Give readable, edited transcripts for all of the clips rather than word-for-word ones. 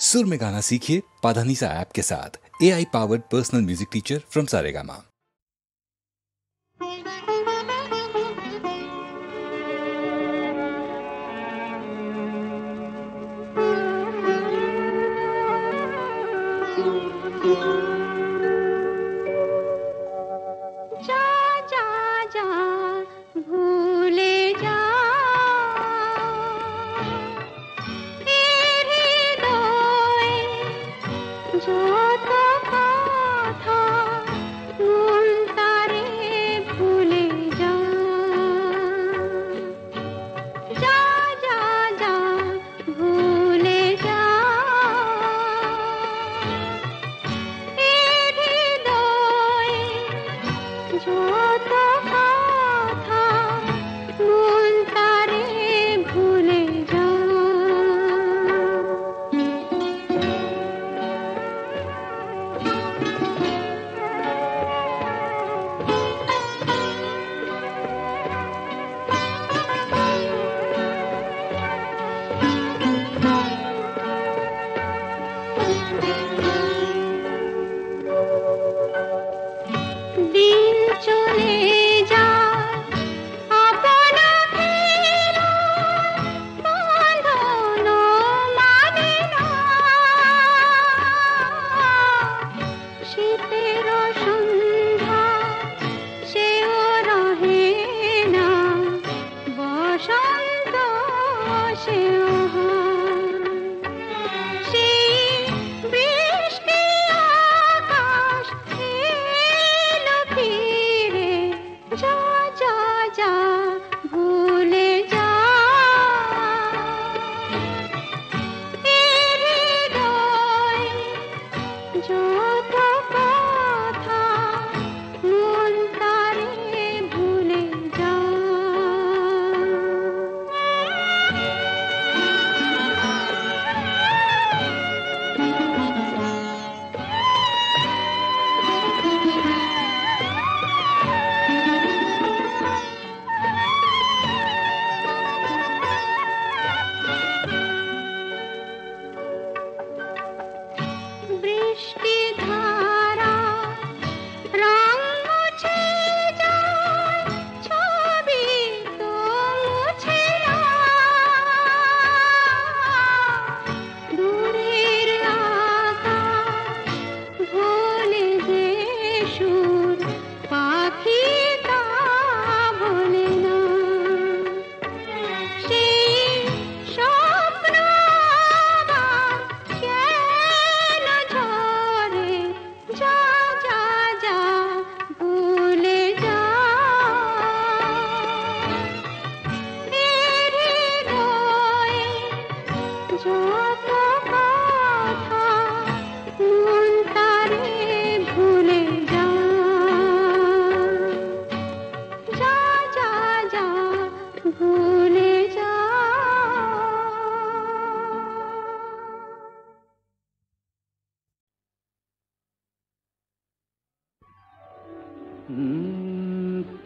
सुर में गाना सीखिए पाधानीसा ऐप के साथ। AI powered personal music teacher from Saregama.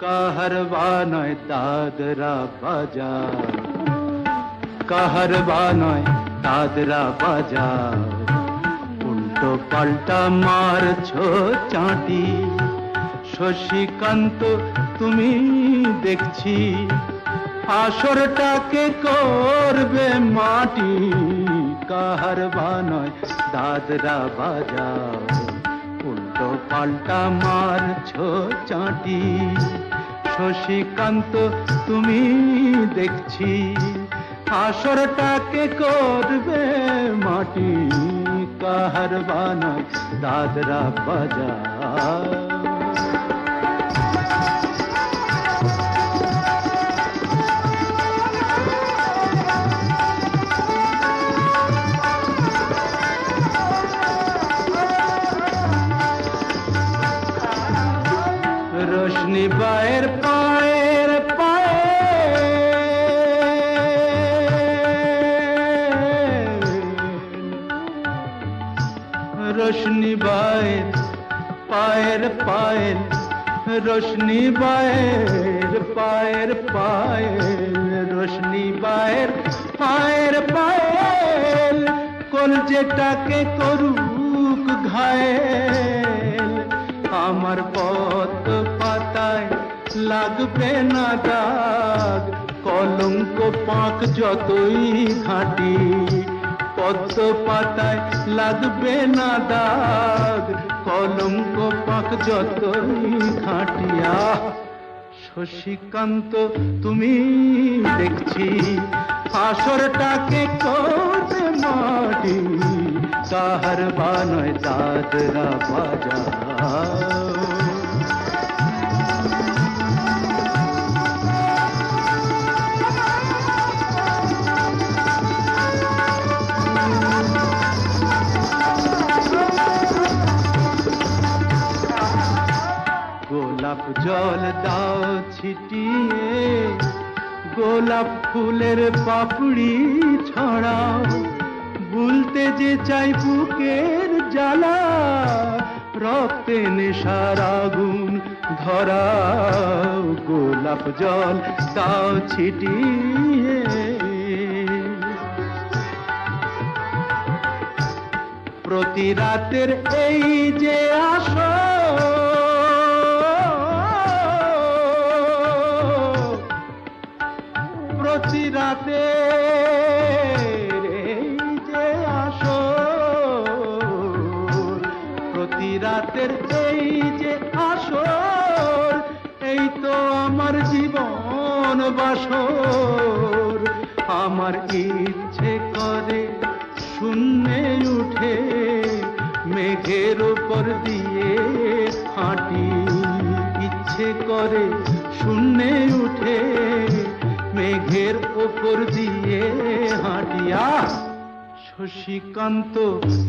Kaharwa নয় দাদরা বাজার, কাহারবা নয় দাদরা বাজার, উল্টো পাল্টা মারছো চাঁটি। শশীকান্ত তুমি দেখছি আসরটাকে করবে মাটি। কাহারবা নয় দাদরা বাজার, উল্টো পাল্টা মারছো চাঁটি। শশীকান্ত তুমি দেখছি আসরটাকে করবে মাটি। কাহারবা নয় দাদরা বাজার। रोशनी बाहर पाएर पाए, रोशनी बाहर पाएर पाएर, रोशनी बाहर पाएर पाएर, रोशनी बाहर पाएर पाएर। কলজেটাকে করুক ঘায়েল, আমার পদ্ম পাতায় লাগবে না দাগ, কলঙ্ক পাক যতই ঘাঁটি, পদ্ম পাতায় লাগবে না দাগ, কলঙ্ক পাক যতই ঘাঁটিয়া। শশীকান্ত তুমি দেখছি আসরটাকে করতে মাটি, কাহার বানয় দাদরা বাজা। গোলাপ জল দাও ছিটিয়ে, গোলাপ ফুলের পাপড়ি ছড়াও, ভুলতে যে চাই বুকের জ্বালা, রক্তে নেশার আগুন ধরাও, গোলাপ জল দাও ছিটিয়ে। প্রতি রাতের এই যে আসো, প্রতি রাতে এই যে আসো, প্রতি রাতের এই যে আসো, এই তো আমার জীবন বাসর। আমার ইচ্ছে করে শূন্যে উঠে মেঘের উপর দিয়ে হাঁটি, ইচ্ছে করে শূন্যে উঠে মেঘের উপর দিয়ে হাঁটিয়া। শশীকান্ত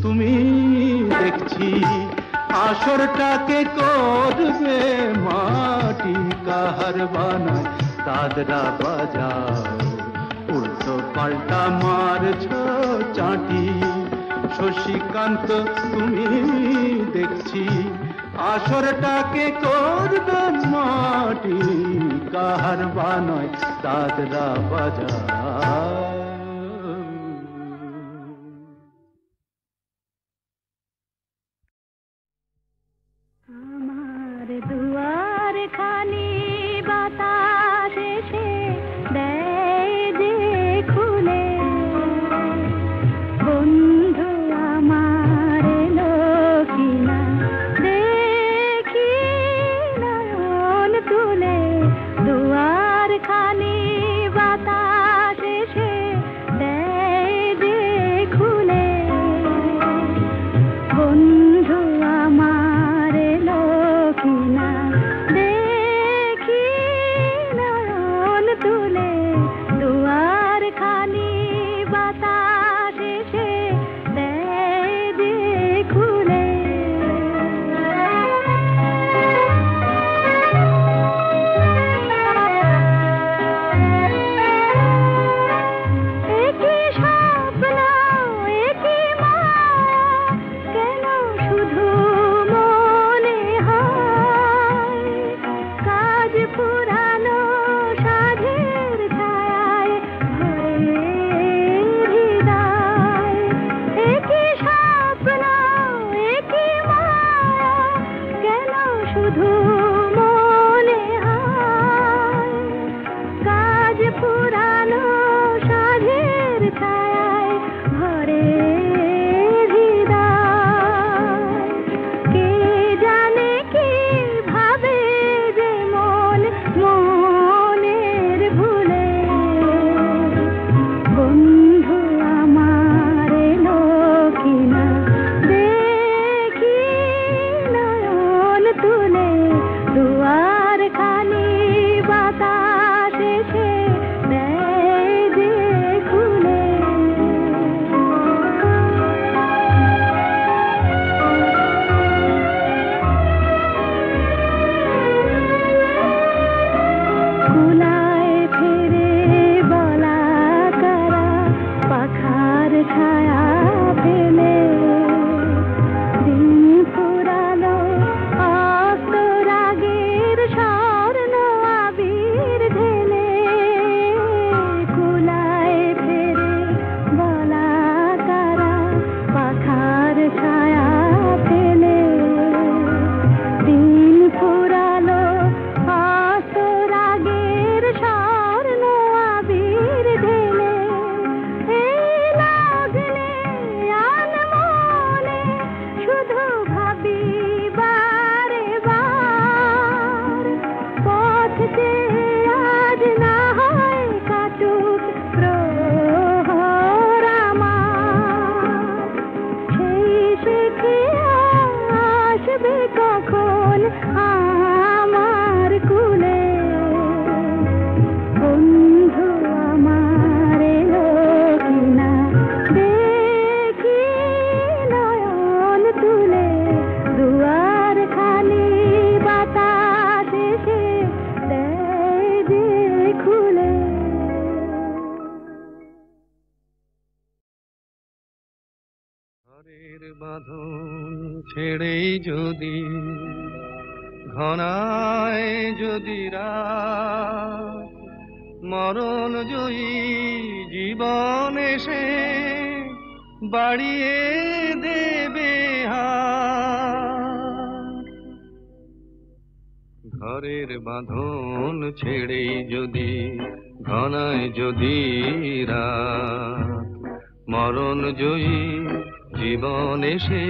তুমি দেখছি আসরটাকে করবে মাটি, কাহার বানায় দাদরা বাজাও, উল্টো পাল্টা মারছ চাটি। শশীকান্ত তুমি দেখছি আসরটাকে করবে মাটি, কাহার বানয় দাদরা বাজা। আমার দুয়ার খানি বাতাস এসে দেয় যে খুলে, বন্ধু আমার এলো কিনা দেখি নয়ন তুলে, দুয়ার খানি বাতাস এসে ঘরের বাঁধন ছেড়েই যদি ঘনায় যদি রাত, মরণ জয়ী জীবন এসে বাড়িয়ে দেবে হাত। ঘরের বাঁধন ছেড়েই যদি ঘনায় যদি রাত, মরণ জয়ী জীবন এসে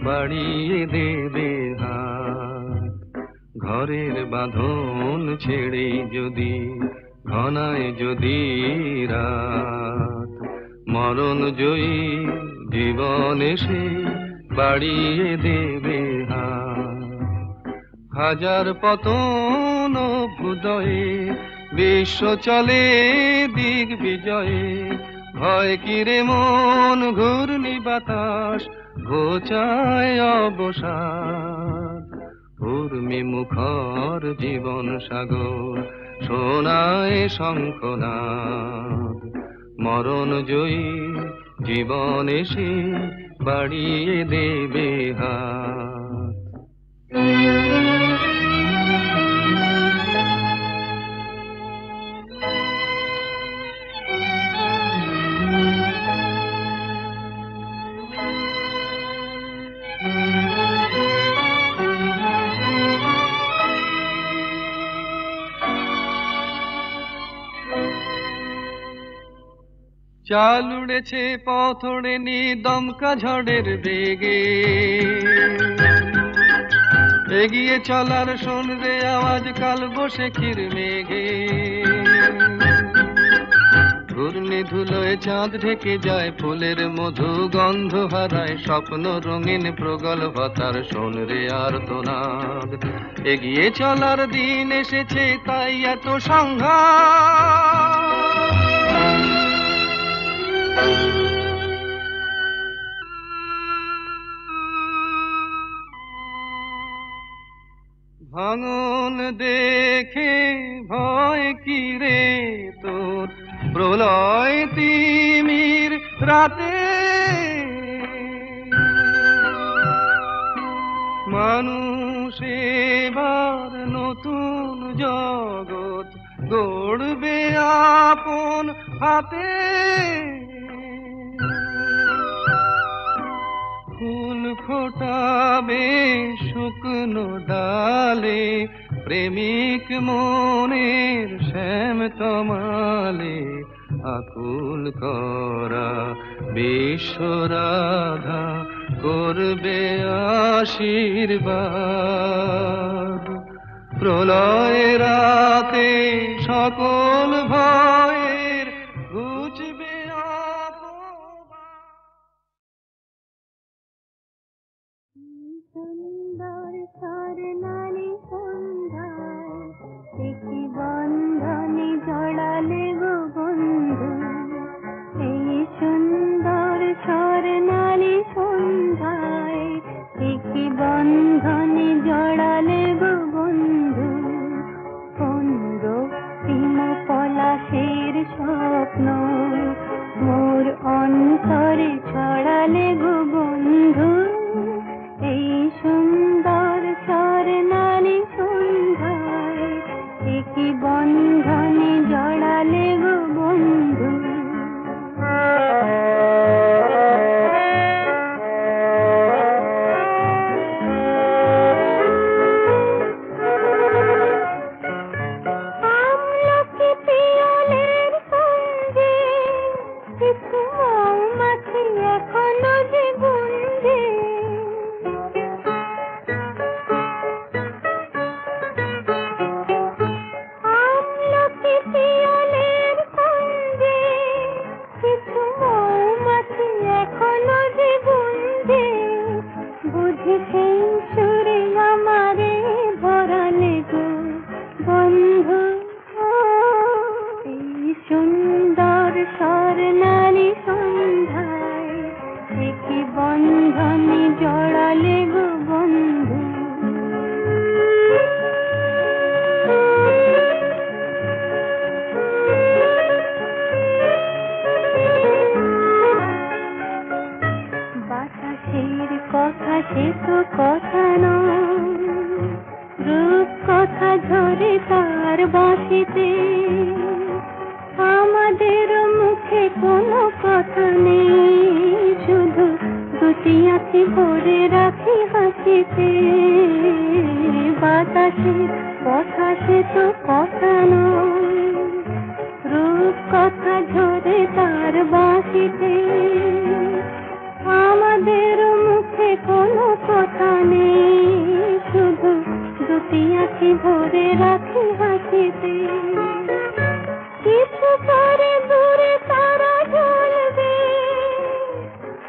বাড়িয়ে দেবে হাত। ঘরের বাঁধন ছেড়ে যদি ঘনায় যদি রাত, মরণ জয়ী জীবন এসে বাড়িয়ে দেবে হাত। হাজার পতন ভুদয়ে বিশ্ব চলে দিক বিজয়ে, ভয় কিরে মন ঘূর্ণি বাতাস ঘোচায় অবসাদ। উর্মি মুখর জীবন সাগর শোনায় শঙ্খনাদ, মরণ জয়ী জীবন এসে বাড়িয়ে দেবে হাত। চাল উড়েছে পথ ওড়েনি দমকা ঝড়ের বেগে, এগিয়ে চলার শোন রে আওয়াজ কাল বৈশাখীর মেঘে। ঘূর্ণি ধুলোয় চাঁদ ঢেকে যায়, ফুলের মধু গন্ধ হারায়, স্বপ্ন রঙিন প্রগল্ভতার শোন রে আর্তনাদ। এগিয়ে চলার দিন এসেছে তাই এত সংঘাত। ভাঙন দেখে ভয় কিরে তোর, প্রলয় তিমির রাতে মানুষ এবার নতুন জগৎ গড়বে আপন হাতে। ফুল ফোটাবে শুকনো ডালে, প্রেমিক মনের শ্যাম তমালে, আকুল করা বিশ্বরাধা করবে আশীর্বাদ। প্রলয় রাতে সকল ভয়ের ঘুচবে সুন্দর স্বর্ণালী সন্ধ্যায় একটি বন্ধনে জড়ালে গো বন্ধু। এই সুন্দর স্বর্ণালী সন্ধ্যায় একটি বন্ধনে জড়ালে গো বন্ধু। কোন রক্তিম পলাশের স্বপ্ন মোর অন্তরে ছড়ালে গো বন্ধু। এই সুন্দর স্বর্ণালী সন্ধ্যায় একই বন্ধনে জড়ালে গো বন্ধু। আমলকি পিয়লের সঙ্গে কিছু মৌমাছি এখনো যে গুঞ্জে। সেই সুরে আমারে ভরালে গো বন্ধু। এই সুন্দর স্বর্ণালী সন্ধ্যায় একই বন্ধনে জড়ালে গো বন্ধু। বাসা বাতাসের কথা সে তো কথা নয়, রূপ কথা ঝরে তার বাঁশিতে, আমাদের মুখে কোনো কথা নেই, শুধু দুটি আঁখি ভরে রাখি হাসিতে। বাতাসের কথা সে তো কথা নয়, রূপ কথা ঝরে তার বাঁশিতে, আমাদের মুখে কোনো কথা নেই, শুধু দুটি আঁখি ভরে রাখি হাসিতে। কিছু পরে দূরে তারা জ্বলবে,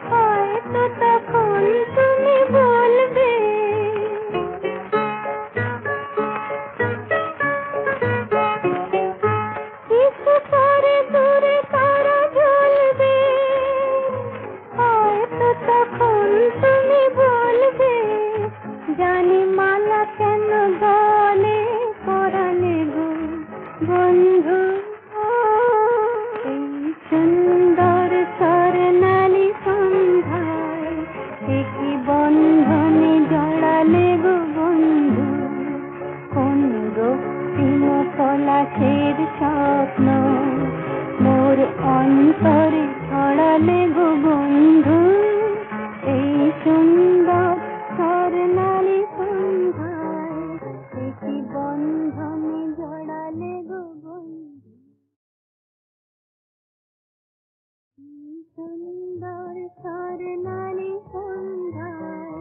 হয়তো তখন তুমি বলবে, কিছু পরে দূরে তারা জ্বলবে, হয়তো তখন তুমি বলবে, জানি মালা কেন গলে পরালে গো বন্ধু। এই সুন্দর স্বর্ণালী সন্ধ্যায় একই বন্ধনে জড়ালে গো বন্ধু, কোন রক্তিম পলাশের স্বপ্ন মোর অন্তরে ছড়ালে গো বন্ধু। এই সুন্দর স্বর্ণালী সন্ধ্যায় একই বন্ধনে জড়ালে গো বন্ধু। সুন্দর স্বর্ণালী সন্ধ্যায়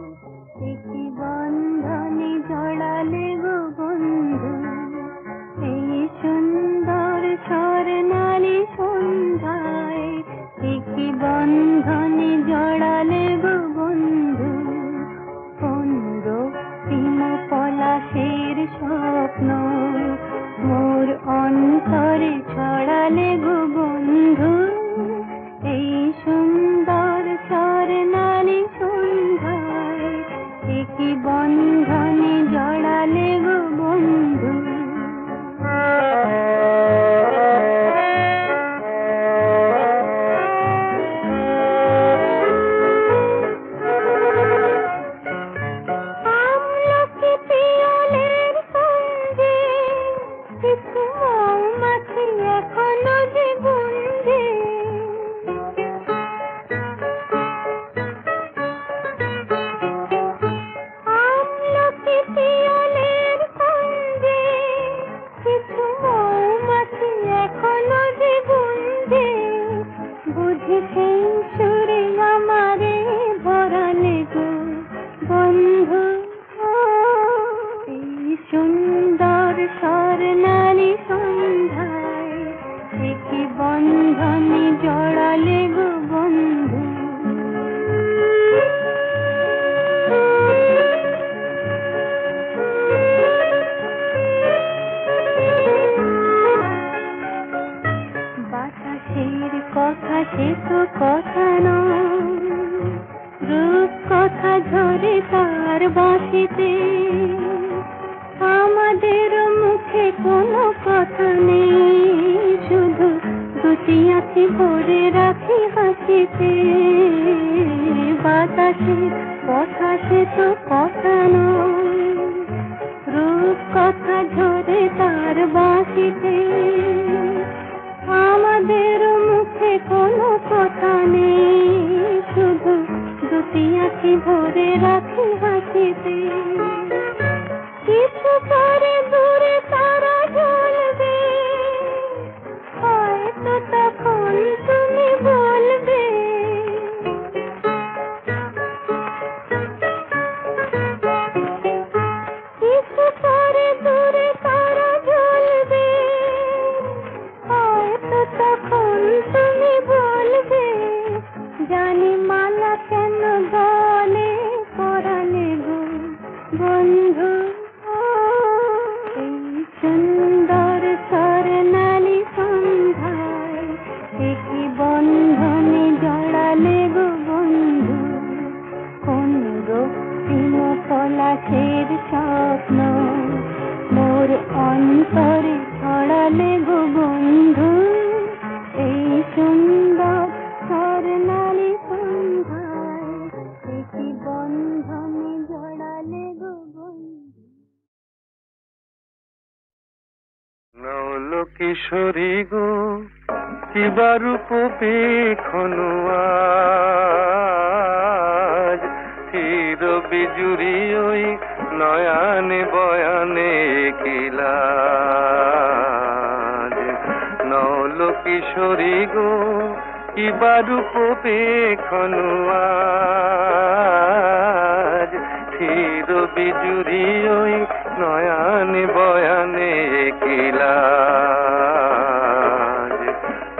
একই বন্ধনে জড়ালে গো বন্ধু। এই সুন্দর স্বর্ণালী সন্ধ্যায় একই বন্ধনে জড়ালে গো বন্ধু, কোন রক্তিম পলাশের স্বপ্ন মোর অন্তরে ছড়ালে গো বন্ধু। এই সুন্দর স্বর্ণালী সন্ধ্যায় একই বন্ধনে জড়ালে গো বন্ধু। আমলকি পিয়লের সঙ্গে কিছু মৌমাছি এখনো যে গুঞ্জে, আমলকি পিয়লের সঙ্গে কিছু মৌমাছি এখনো যে গুঞ্জে, বুঝি সেই সুরে আমারে ভরালে গো বন্ধু। এই সুন্দর স্বর্ণালী সন্ধ্যায় একই বন্ধনে জড়ালে গো বন্ধু। বাতাসের কথা সে তো কথা নয়, রূপ কথা ঝরে তার বাঁশিতে, আমাদের মুখে কোনো কথা নেই, শুধু দুটি আঁখি ভরে রাখি হাসিতে। বাতাসের কথা সে তো কথা নয়, রূপ কথা ঝরে তার বাঁশিতে, আমাদের মুখে কোনো কথা নেই, শুধু দুটি আঁখি ভরে রাখি হাসিতে। কিছু পরে দূরে তারা জ্বলবে, হয়তো তখন তুমি বলবে, কিছু পরে দূরে তারা জ্বলবে, হয়তো তখন তুমি বলবে, জানি মালা কেন গলে পরালে গো বন্ধু। এই সুন্দর স্বর্ণালী সন্ধ্যায় একই বন্ধনে জড়ালে গো বন্ধু, কোন রক্তিম পলাশের স্বপ্ন মোর অন্তরে ছড়ালে গো বন্ধু। এই সুন্দর স্বর্ণালী সন্ধ্যায় কিশোরী গো কিবা রূপ পেখনু আজ চির বিজুরি ওই নয়ানে বয়ানে কিলাজ নল কিশোরী গো কিবা রূপ পেখনু আজ চির বিজুরি ওই নয়ানে বয়ানে কিলাজ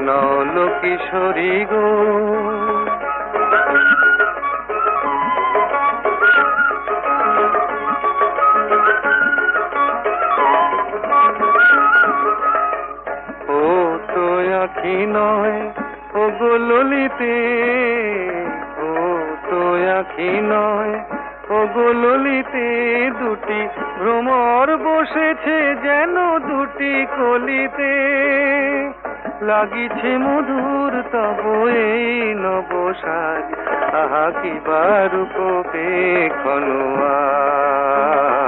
নল কিশোরী গো ও তো আখি নয় ও গো ললিতে ও তো আখি নয় ও গো ললিতে দুটি ভ্রমর বসেছে যেন দুটি কলিতে লাগিছে মধুর তব এই নবসাজ আহা কিবা রূপ পেখনু আজ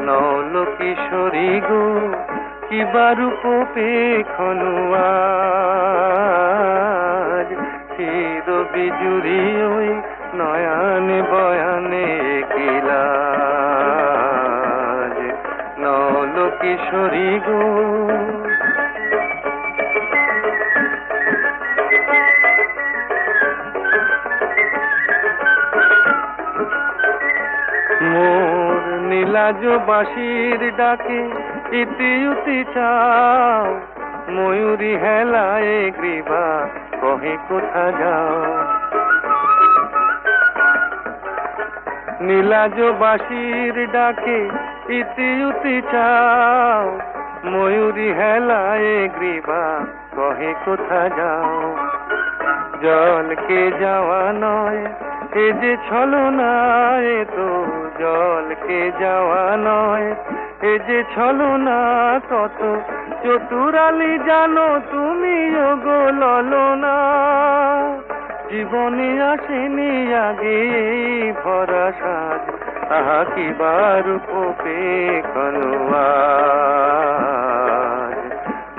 নল কিশোরী গো কিবা রূপ পেখনু আজ চির বিজুরি ওই নয়ানে বয়ানে কিলাজ নল কিশোরী গো মোর নীলাজ বাঁশির ডাকে ইতি উতি চাও ময়ূরী হেলায় গ্রীবা কহে কোথা যাও নীলাজ বাঁশির ডাকে ইতি উতি চাও ময়ূরী হেলায় গ্রীবা কহে কোথা যাও জলকে যাওয়া নয় এ যে ছলনা এ তো জলকে যাওয়া নয় এ যে ছলনা কত চতুরালি জানো তুমি গো ললনা জীবনে আসেনি আগে ভরা সাজ আহা কিবা রূপ পেখনু আজ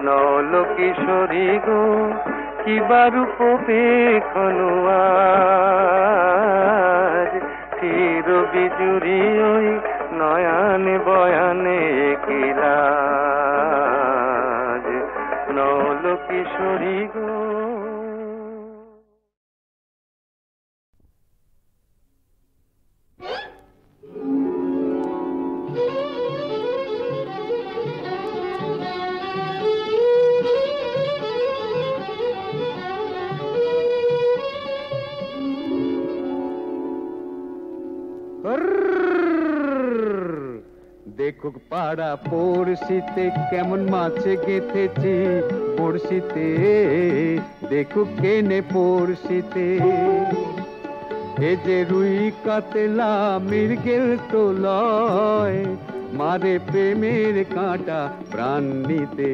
নল কিশোরী গো কিবা রূপ পেখনু আজ চির বিজুরি ওই নয়ানে বয়ানে কিলাজ নল কিশোরী গো দেখুক পাড়া পড়শিতে কেমন মাছে গেঁথেছি পড়শিতে দেখুক কেনে পড়শিতে এ যে রুই কাতলা মৃগেল তো লয় মারে প্রেমের কাঁটা প্রাণ নিতে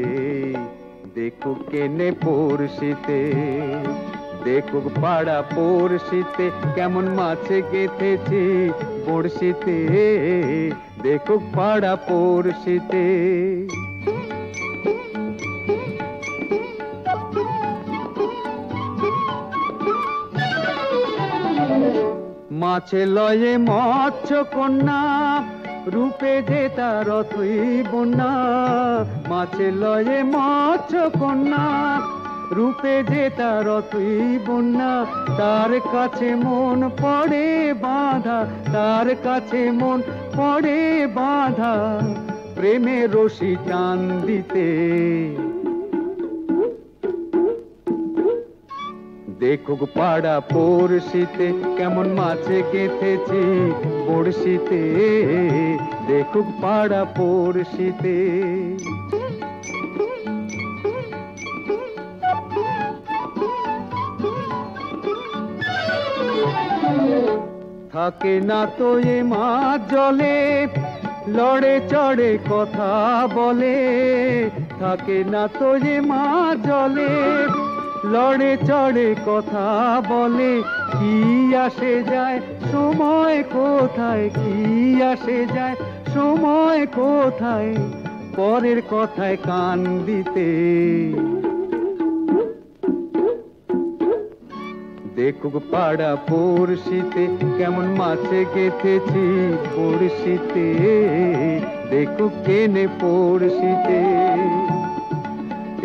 দেখুক কেনে পড়শিতে দেখুক পাড়া পড়শিতে কেমন মাছে গেঁথেছি পড়শিতে দেখুক পাড়া পড়শিতে মাছে লয়ে মৎস্য কন্যা রূপে যে তার অথই বন্যা মাছে লয়ে মৎস্য কন্যা রূপে যে তার অথই বন্যা তার কাছে মন পড়ে বাঁধা তার কাছে মন পড়ে বাঁধা প্রেমে রশি টান দিতে দেখুক পাড়া পড়শিতে কেমন মাছে গেঁথেছি পড়শিতে দেখুক পাড়া পড়শিতে থাকে না তো এ মাছ জলে লড়ে চড়ে কথা বলে থাকে না তো এ মাছ জলে লড়ে চড়ে কথা বলে কি আসে যায় সময় কোথায় কি আসে যায় সময় কোথায় পরের কথায় কান দিতে। দেখুক পাড়া পড়শিতে কেমন মাছে গেথেছি পড়শিতে, দেখুক কেনে পড়শিতে।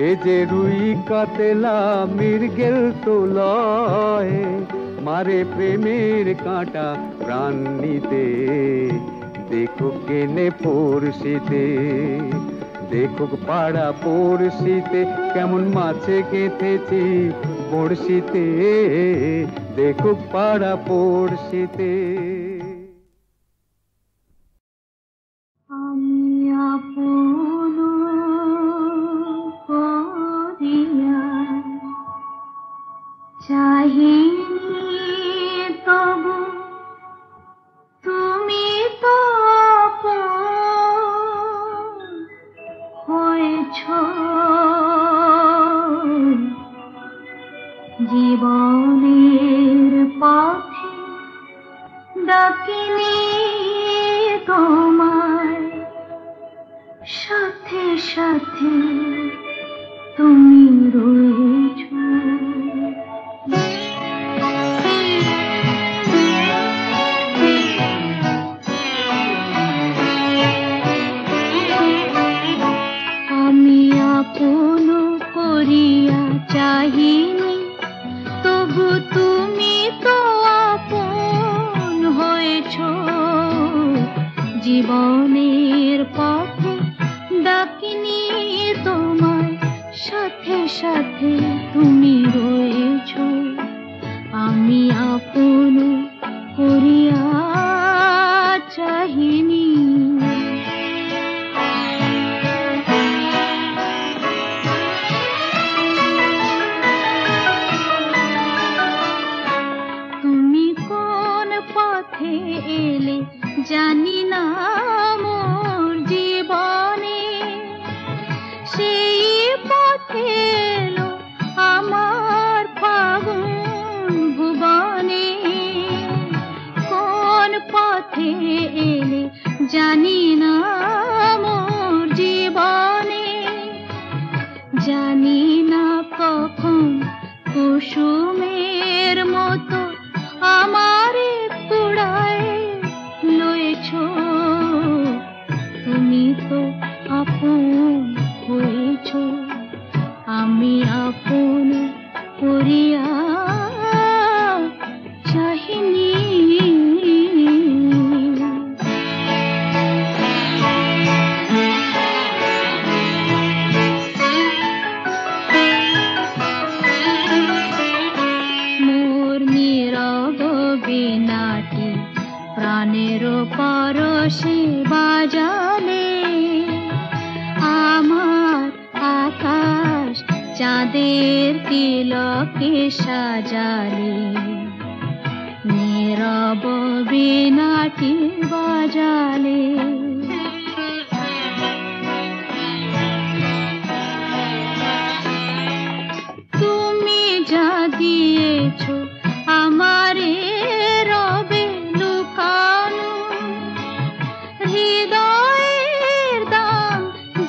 এ যে রুই কাতলা মৃগেল তো লয়, মারে প্রেমের কাঁটা প্রাণ নিতে। দেখুক কেনে পড়শিতে, দেখুক পাড়া পড়শিতে কেমন মাছে গেঁথেছি পড়শিতে, দেখুক পাড়া পড়শিতে। আমি আপন করিয়া চাহিনি তবু তুমি তো হয়েছ। জীবনের পথে ডাকিনি তোমায়, সাথে সাথে তুমি রয়েছ। আমি আপন করিয়া চাহিনি তবু তুমি তো আপন হয়েছ। জীবনের পথে ডাকিনি তোমায়, সাথে সাথে তুমি রয়েছ। আমি আপন করিয়া চাহিনি। তুমি কোন পথে এলে জানি না মোর জীবনে, সেই পথে এলো আমার ফাগুন ভুবনে। কোন পথে এলে জানি না মোর জীবনে, জানি না কখন কুসুমের মতো আমারে কুড়ায় লয়েছ। তুমি তো আপন হয়েছ। আমি আপন করিয়া চাহিনি। মোর নীরব বিনাটি প্রাণের পরশে বাজালে, আমার আকাশ চাঁদের তিলকে সাজালে। নীরব বিনাটি বাজালে, তুমি যা দিয়েছ আমারে রবে লুকানো। হৃদয়ের দাম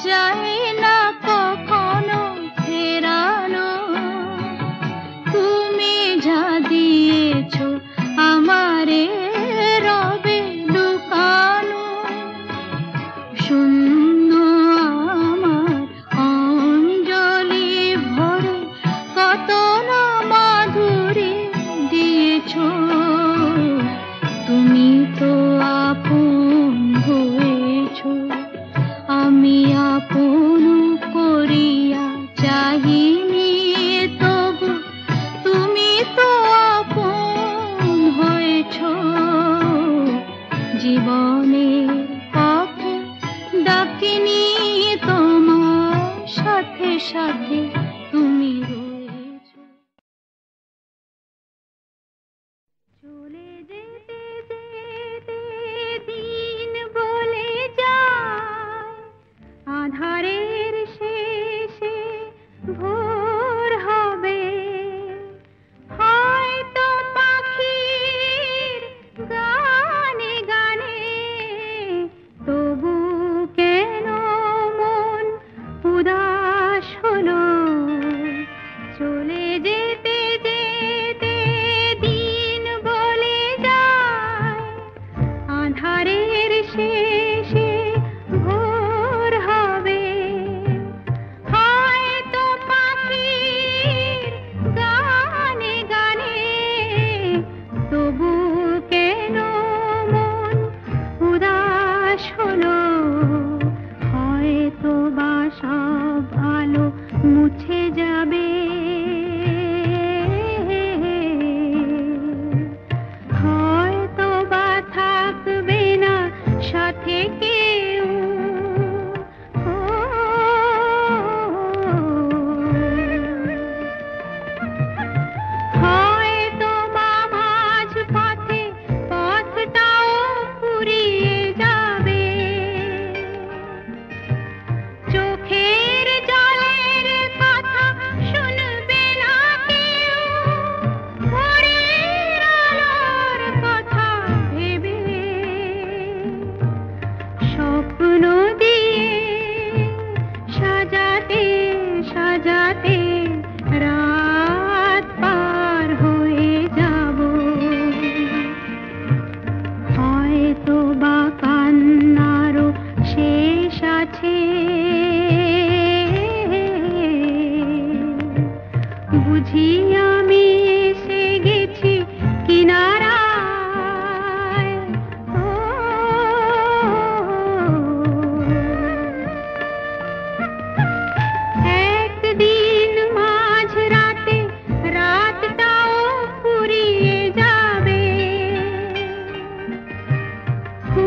যায় না কখনো ফেরানো। তুমি যা দিয়েছ আমারে রবে লুকানো।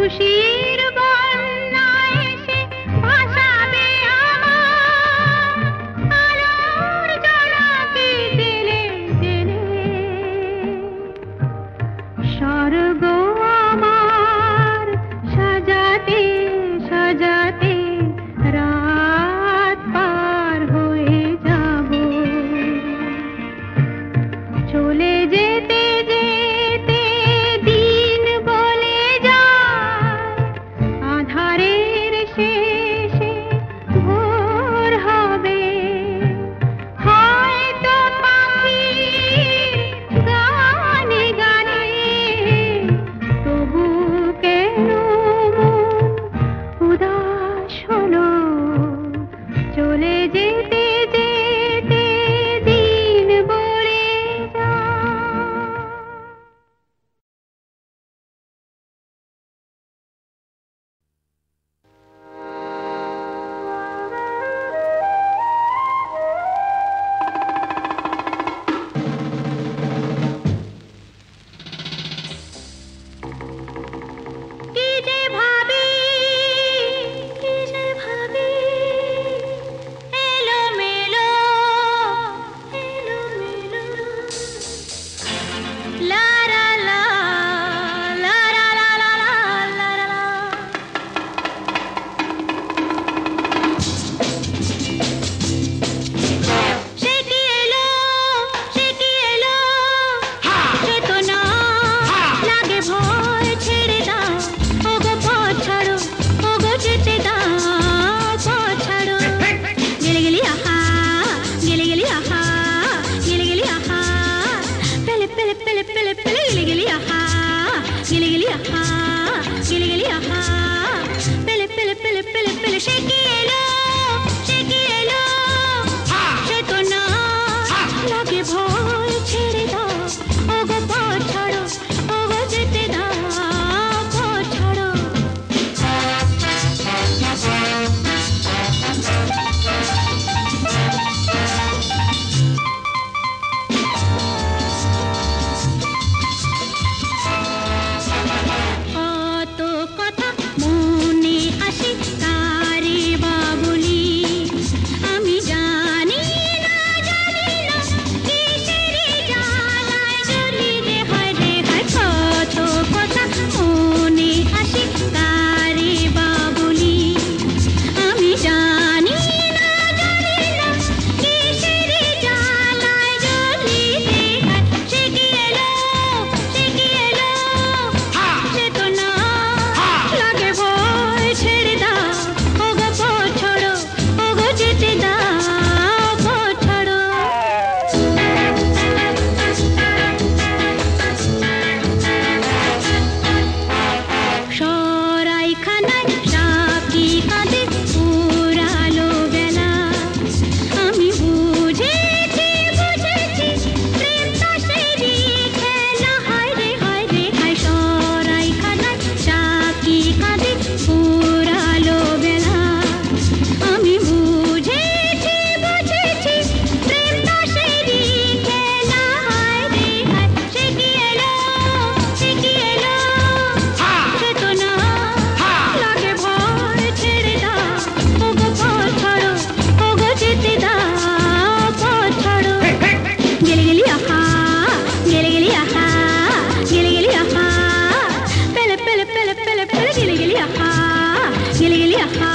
খুশির বন্যা এসে ভাসাবে আমার আলোর জোনাকি জেলে জেলে স্বর্গ আমার সাজাতে সাজাতে রাত পার হয়ে যাব চলে যেতে যেতে দিন বলে যায় আধারের শেষে ভোর হবে হয়তো পাখির গানে গানে তবু কেন মন উদাস হলো চলে যেতে যেতে দিন বলে যায় কি যে ভাবি এলো মেলো লা লা লা লা লা লা লা লা লা লা সে কি এলো সে তো না লাগে ভয় ছেড়ে দাও ওগো পথ ছাড়ো ওগো যেতে দাও পথ ছাড়ো গেলে গেলি আহা গেলে গেলি আহা গেলে গেলি আহা পেলে পেলে পেলে পেলে পেলে গেলে গেলি আহা গেলে গেলি আহা গেলে গেলি আহা পেলে পেলে পেলে পেলে পেলে সে কি এলো সে তো না লাগে ভয় ছেড়ে দাও ওগো পথ ছাড়ো ওগো যেতে দাও পথ ছাড়ো কত কথা মনে আসে কারে বাবুলি আমি জানি না কিসের জ্বালায় জ্বলি রে হয় কত কথা মনে আসে কারে বাবুলি আমি জানি না কিসের জ্বালায় জ্বলি রে হয় সে কি এলো সে তো না লাগে ভয় ছেড়ে দাও ওগো পথ ছাড়ো ওগো যেতে দাও পথ ছাড়ো সরাইখানায় সাকি কাঁদে পুরালো বেলা আমি বুঝেছি প্রেম তো সেরই খেলা হায় রে হায় সরাইখানায় সাকি কাঁদে পুরালো বেলা আমি বুঝেছি প্রেম তো সেরই খেলা হায় রে হায় সে কি এলো সে তো না লাগে ভয় ছেড়ে দাও ওগো পথ ছাড়ো ওগো যেতে দাও পথ ছাড়ো গেলে গেলি আহা গেলে গেলি আহা গেলে গেলি আহা পেলে পেলে পেলে পেলে পেলে গেলে গেলি আহা গেলে গেলি আহা